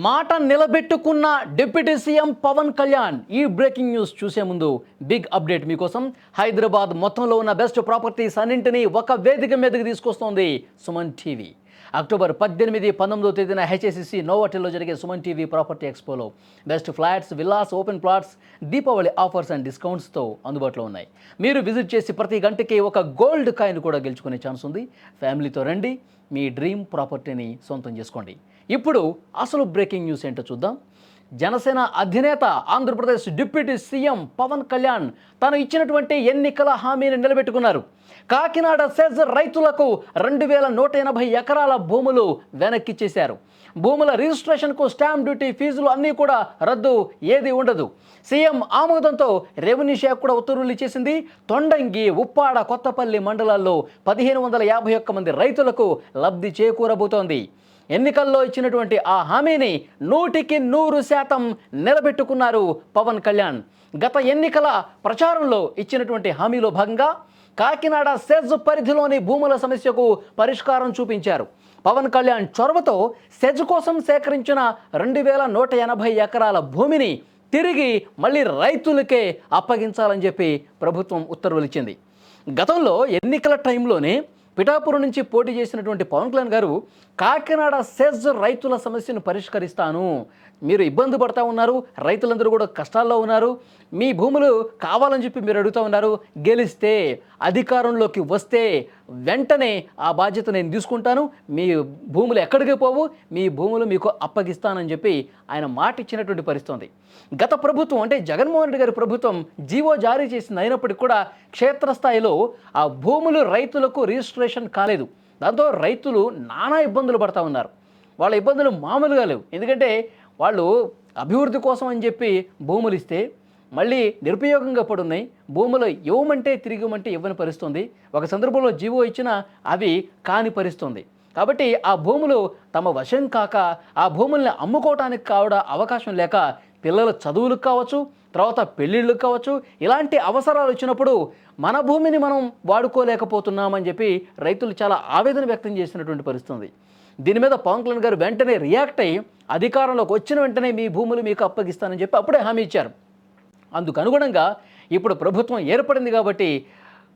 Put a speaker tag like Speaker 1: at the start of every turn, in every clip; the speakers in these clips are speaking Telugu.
Speaker 1: మాట నిలబెట్టుకున్న డిప్యూటీ సీఎం పవన్ కళ్యాణ్. ఈ బ్రేకింగ్ న్యూస్ చూసే ముందు బిగ్ అప్డేట్ మీకోసం. హైదరాబాద్ మొత్తంలో ఉన్న బెస్ట్ ప్రాపర్టీస్ అన్నింటినీ ఒక వేదిక మీదకి తీసుకొస్తోంది సుమన్ టీవీ. అక్టోబర్ 18, 19వ తేదీన హెచ్ఎస్సిసి నోవాటెల్లో జరిగే సుమన్ టీవీ ప్రాపర్టీ ఎక్స్పోలో best flats, villas, open plots Deepavali offers and డిస్కౌంట్స్తో అందుబాటులో ఉన్నాయి. మీరు విజిట్ చేసి ప్రతి గంటకి ఒక గోల్డ్ కాయిన్ కూడా గెలుచుకునే ఛాన్స్ ఉంది. ఫ్యామిలీతో రండి, మీ డ్రీమ్ ప్రాపర్టీని సొంతం చేసుకోండి. ఇప్పుడు అసలు బ్రేకింగ్ న్యూస్ ఏంటో చూద్దాం. జనసేన అధినేత, ఆంధ్రప్రదేశ్ డిప్యూటీ సీఎం పవన్ కళ్యాణ్ తను ఇచ్చినటువంటి ఎన్నికల హామీని నిలబెట్టుకున్నారు. కాకినాడ సెజ్ రైతులకు 2180 ఎకరాల భూములు వెనక్కిచ్చేశారు. భూముల రిజిస్ట్రేషన్కు స్టాంప్ డ్యూటీ, ఫీజులు అన్నీ కూడా రద్దు, ఏది ఉండదు. సీఎం ఆమోదంతో రెవెన్యూ శాఖ కూడా ఉత్తర్వులు ఇచ్చేసింది. తొండంగి, ఉప్పాడ, కొత్తపల్లి మండలాల్లో 1551 మంది రైతులకు లబ్ధి చేకూరబోతోంది. ఎన్నికల్లో ఇచ్చినటువంటి ఆ హామీని 100% నిలబెట్టుకున్నారు పవన్ కళ్యాణ్. గత ఎన్నికల ప్రచారంలో ఇచ్చినటువంటి హామీలో భాగంగా కాకినాడ సెజ్ పరిధిలోని భూముల సమస్యకు పరిష్కారం చూపించారు. పవన్ కళ్యాణ్ చొరవతో సెజ్ కోసం సేకరించిన 2180 ఎకరాల భూమిని తిరిగి మళ్ళీ రైతులకే అప్పగించాలని చెప్పి ప్రభుత్వం ఉత్తర్వులు ఇచ్చింది. గతంలో ఎన్నికల టైంలోనే పిఠాపురం నుంచి పోటీ చేసినటువంటి పవన్ కళ్యాణ్ గారు కాకినాడ సెజ్ రైతుల సమస్యను పరిష్కరిస్తాను, మీరు ఇబ్బంది పడతా ఉన్నారు, రైతులందరూ కూడా కష్టాల్లో ఉన్నారు, మీ భూములు కావాలని చెప్పి మీరు అడుగుతూ ఉన్నారు, గెలిస్తే అధికారంలోకి వస్తే వెంటనే ఆ బాధ్యత నేను తీసుకుంటాను, మీ భూములు ఎక్కడికి పోవు, మీ భూములు మీకు అప్పగిస్తానని చెప్పి ఆయన మాట ఇచ్చినటువంటి పరిస్థితి. గత ప్రభుత్వం అంటే జగన్మోహన్ రెడ్డి గారి ప్రభుత్వం జీవో జారీ చేసింది. అయినప్పటికీ కూడా క్షేత్రస్థాయిలో ఆ భూములు రైతులకు రిజిస్ట్రేషన్ కాలేదు. దాంతో రైతులు నానా ఇబ్బందులు పడతా ఉన్నారు. వాళ్ళ ఇబ్బందులు మామూలుగా లేవు. ఎందుకంటే వాళ్ళు అభివృద్ధి కోసం అని చెప్పి భూములు ఇస్తే మళ్ళీ నిరుపయోగంగా పడున్నాయి. భూములు ఇవ్వమంటే తిరిగి ఇవ్వమంటే ఇవ్వని పరిస్థితుంది. ఒక సందర్భంలో జీవో ఇచ్చినా అవి కాని పరిస్థితుంది. కాబట్టి ఆ భూములు తమ వశం కాక ఆ భూముల్ని అమ్ముకోవటానికి అవకాశం లేక పిల్లల చదువులకు కావచ్చు, తర్వాత పెళ్ళిళ్ళకు కావచ్చు, ఇలాంటి అవసరాలు వచ్చినప్పుడు మన భూమిని మనం వాడుకోలేకపోతున్నామని చెప్పి రైతులు చాలా ఆవేదన వ్యక్తం చేసినటువంటి పరిస్థితి. దీని మీద పవన్ కళ్యాణ్ గారు వెంటనే రియాక్ట్ అయ్యి అధికారంలోకి వచ్చిన వెంటనే మీ భూములు మీకు అప్పగిస్తానని చెప్పి అప్పుడే హామీ ఇచ్చారు. అందుకు అనుగుణంగా ఇప్పుడు ప్రభుత్వం ఏర్పడింది కాబట్టి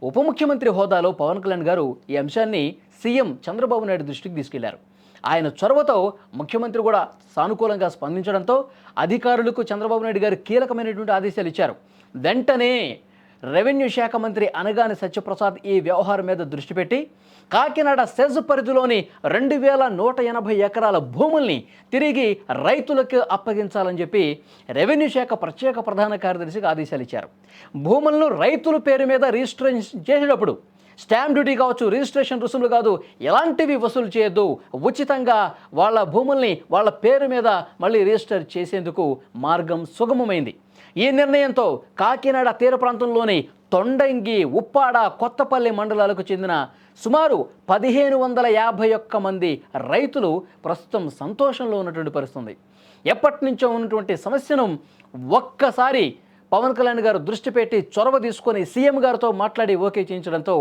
Speaker 1: ఉప ముఖ్యమంత్రి హోదాలో పవన్ కళ్యాణ్ గారు ఈ అంశాన్ని సీఎం చంద్రబాబు నాయుడు దృష్టికి తీసుకెళ్లారు. ఆయన చొరవతో ముఖ్యమంత్రి కూడా సానుకూలంగా స్పందించడంతో అధికారులకు చంద్రబాబు నాయుడు గారు కీలకమైనటువంటి ఆదేశాలు ఇచ్చారు. వెంటనే రెవెన్యూ శాఖ మంత్రి అనగాని సత్యప్రసాద్ ఈ వ్యవహారం మీద దృష్టి పెట్టి కాకినాడ సెజ్ పరిధిలోని 2180 ఎకరాల భూముల్ని తిరిగి రైతులకు అప్పగించాలని చెప్పి రెవెన్యూ శాఖ ప్రత్యేక ప్రధాన కార్యదర్శికి ఆదేశాలు ఇచ్చారు. భూములను రైతుల పేరు మీద రిజిస్ట్రేషన్ చేసేటప్పుడు స్టాంప్ డ్యూటీ కావచ్చు, రిజిస్ట్రేషన్ రుసుములు కాదు, ఎలాంటివి వసూలు చేయొద్దు. ఉచితంగా వాళ్ళ భూముల్ని వాళ్ళ పేరు మీద మళ్ళీ రిజిస్టర్ చేసేందుకు మార్గం సుగమమైంది. ఈ నిర్ణయంతో కాకినాడ తీర ప్రాంతంలోని తొండంగి, ఉప్పాడ, కొత్తపల్లి మండలాలకు చెందిన సుమారు 1551 మంది రైతులు ప్రస్తుతం సంతోషంలో ఉన్నటువంటి పరిస్థితి. ఎప్పటి నుంచో ఉన్నటువంటి సమస్యను ఒక్కసారి పవన్ కళ్యాణ్ గారు దృష్టి పెట్టి చొరవ తీసుకొని సీఎం గారితో మాట్లాడి ఓకే చేయించడంతో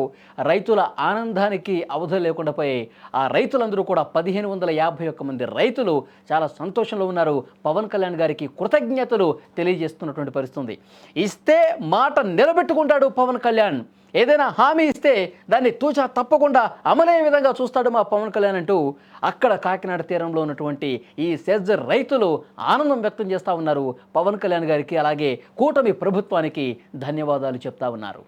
Speaker 1: రైతుల ఆనందానికి అవధులు లేకుండా పోయి ఆ రైతులందరూ కూడా 1551 మంది రైతులు చాలా సంతోషంలో ఉన్నారు. పవన్ కళ్యాణ్ గారికి కృతజ్ఞతలు తెలియజేస్తున్నటువంటి పరిస్థితి. ఇస్తే మాట నిలబెట్టుకుంటాడు పవన్ కళ్యాణ్. ఏదైనా హామీ ఇస్తే దాన్ని తూచా తప్పకుండా అమలయ్యే విధంగా చూస్తాడు మా పవన్ కళ్యాణ్ అంటూ అక్కడ కాకినాడ తీరంలో ఉన్నటువంటి ఈ సెజ్ రైతులు ఆనందం వ్యక్తం చేస్తూ ఉన్నారు. పవన్ కళ్యాణ్ గారికి అలాగే కూటమి ప్రభుత్వానికి ధన్యవాదాలు చెప్తా ఉన్నారు.